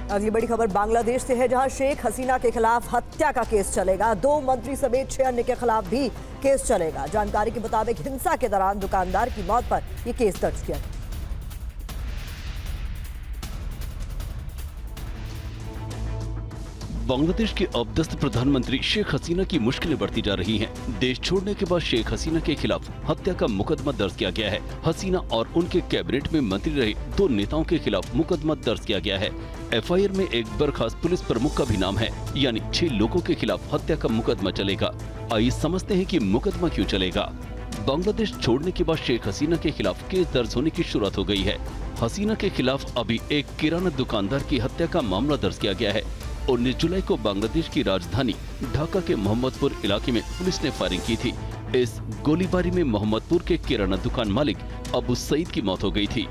अगली बड़ी खबर बांग्लादेश से है, जहां शेख हसीना के खिलाफ हत्या का केस चलेगा। 2 मंत्री समेत 6 अन्य के खिलाफ भी केस चलेगा। जानकारी के मुताबिक हिंसा के दौरान दुकानदार की मौत पर यह केस दर्ज किया गया। बांग्लादेश के अब्दस्त प्रधानमंत्री शेख हसीना की मुश्किलें बढ़ती जा रही हैं। देश छोड़ने के बाद शेख हसीना के खिलाफ हत्या का मुकदमा दर्ज किया गया है। हसीना और उनके कैबिनेट में मंत्री रहे 2 नेताओं के खिलाफ मुकदमा दर्ज किया गया है। एफआईआर में एक बर्खास्त पुलिस प्रमुख का भी नाम है, यानी 6 लोगों के खिलाफ हत्या का मुकदमा चलेगा। आइए समझते हैं कि मुकदमा क्यों चलेगा। बांग्लादेश छोड़ने के बाद शेख हसीना के खिलाफ केस दर्ज होने की शुरुआत हो गई है। हसीना के खिलाफ अभी एक किराना दुकानदार की हत्या का मामला दर्ज किया गया है। 19 जुलाई को बांग्लादेश की राजधानी ढाका के मोहम्मदपुर इलाके में पुलिस ने फायरिंग की थी। इस गोलीबारी में मोहम्मदपुर के किराना दुकान मालिक अबू सईद की मौत हो गई थी।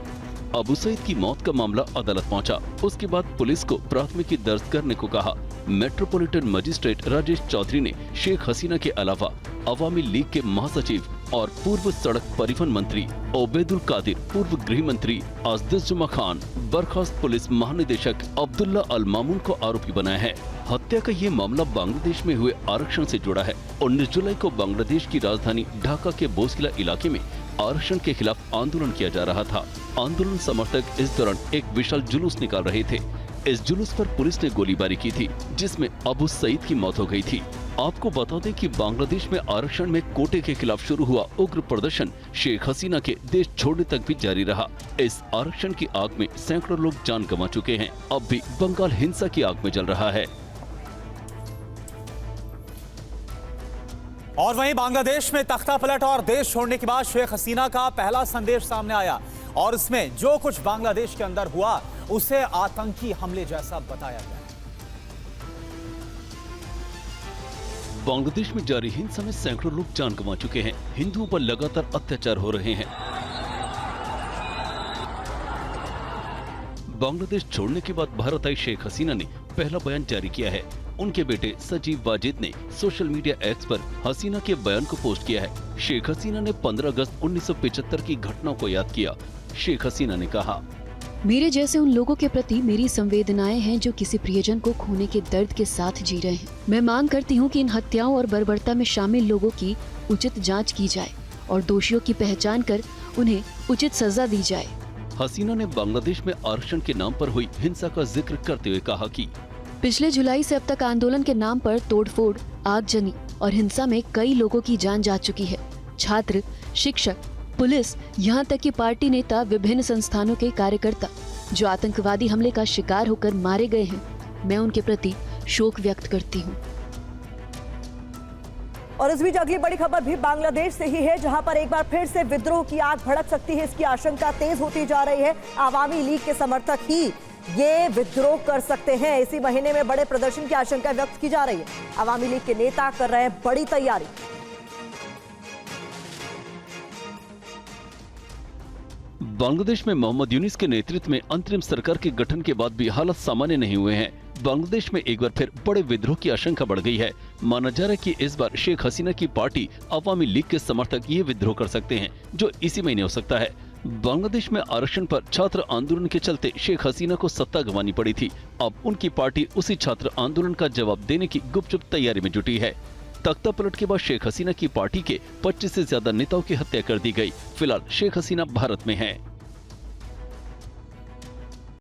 अबू सईद की मौत का मामला अदालत पहुंचा। उसके बाद पुलिस को प्राथमिकी दर्ज करने को कहा। मेट्रोपॉलिटन मजिस्ट्रेट राजेश चौधरी ने शेख हसीना के अलावा अवामी लीग के महासचिव और पूर्व सड़क परिवहन मंत्री ओबेदुल कादिर, पूर्व गृह मंत्री अजदुज्जमा खान, बर्खास्त पुलिस महानिदेशक अब्दुल्ला अल मामून को आरोपी बनाया है। हत्या का ये मामला बांग्लादेश में हुए आरक्षण से जुड़ा है। 19 जुलाई को बांग्लादेश की राजधानी ढाका के बोसकिला इलाके में आरक्षण के खिलाफ आंदोलन किया जा रहा था। आंदोलन समर्थक इस दौरान एक विशाल जुलूस निकाल रहे थे। इस जुलूस पर पुलिस ने गोलीबारी की थी, जिसमें अबू सईद की मौत हो गई थी। आपको बता दें कि बांग्लादेश में आरक्षण में कोटे के खिलाफ शुरू हुआ उग्र प्रदर्शन शेख हसीना के देश छोड़ने तक भी जारी रहा। इस आरक्षण की आग में सैकड़ों लोग जान गंवा चुके हैं। अब भी बंगाल हिंसा की आग में जल रहा है। और वहीं बांग्लादेश में तख्ता पलट और देश छोड़ने के बाद शेख हसीना का पहला संदेश सामने आया और इसमें जो कुछ बांग्लादेश के अंदर हुआ उसे आतंकी हमले जैसा बताया गया। बांग्लादेश में जारी हिंसा में सैकड़ों लोग जान गंवा चुके हैं। हिंदुओं पर लगातार अत्याचार हो रहे हैं। बांग्लादेश छोड़ने के बाद भारत आई शेख हसीना ने पहला बयान जारी किया है। उनके बेटे सजीव वाजिद ने सोशल मीडिया एक्स पर हसीना के बयान को पोस्ट किया है। शेख हसीना ने 15 अगस्त 1975 की घटनाओं को याद किया। शेख हसीना ने कहा, मेरे जैसे उन लोगों के प्रति मेरी संवेदनाएं हैं जो किसी प्रियजन को खोने के दर्द के साथ जी रहे हैं। मैं मांग करती हूं कि इन हत्याओं और बर्बरता में शामिल लोगों की उचित जांच की जाए और दोषियों की पहचान कर उन्हें उचित सजा दी जाए। हसीना ने बांग्लादेश में आरक्षण के नाम पर हुई हिंसा का जिक्र करते हुए कहा कि पिछले जुलाई से अब तक आंदोलन के नाम पर तोड़फोड़, आगजनी और हिंसा में कई लोगों की जान जा चुकी है। छात्र, शिक्षक, पुलिस, यहाँ तक कि पार्टी नेता, विभिन्न संस्थानों के कार्यकर्ता जो आतंकवादी हमले का शिकार होकर मारे गए हैं, मैं उनके प्रति शोक व्यक्त करती हूँ। और इस बीच अगली बड़ी खबर भी बांग्लादेश से ही है, जहां पर एक बार फिर से विद्रोह की आग भड़क सकती है, इसकी आशंका तेज होती जा रही है। आवामी लीग के समर्थक ही ये विद्रोह कर सकते हैं। इसी महीने में बड़े प्रदर्शन की आशंका व्यक्त की जा रही है। आवामी लीग के नेता कर रहे हैं बड़ी तैयारी। बांग्लादेश में मोहम्मद यूनिस के नेतृत्व में अंतरिम सरकार के गठन के बाद भी हालात सामान्य नहीं हुए हैं। बांग्लादेश में एक बार फिर बड़े विद्रोह की आशंका बढ़ गई है। माना जा रहा है कि इस बार शेख हसीना की पार्टी अवामी लीग के समर्थक ये विद्रोह कर सकते हैं, जो इसी महीने हो सकता है। बांग्लादेश में आरक्षण पर छात्र आंदोलन के चलते शेख हसीना को सत्ता गंवानी पड़ी थी। अब उनकी पार्टी उसी छात्र आंदोलन का जवाब देने की गुपचुप तैयारी में जुटी है। तख्ता पलट के बाद शेख हसीना की पार्टी के 25 से ज्यादा नेताओं की हत्या कर दी गई। फिलहाल शेख हसीना भारत में हैं।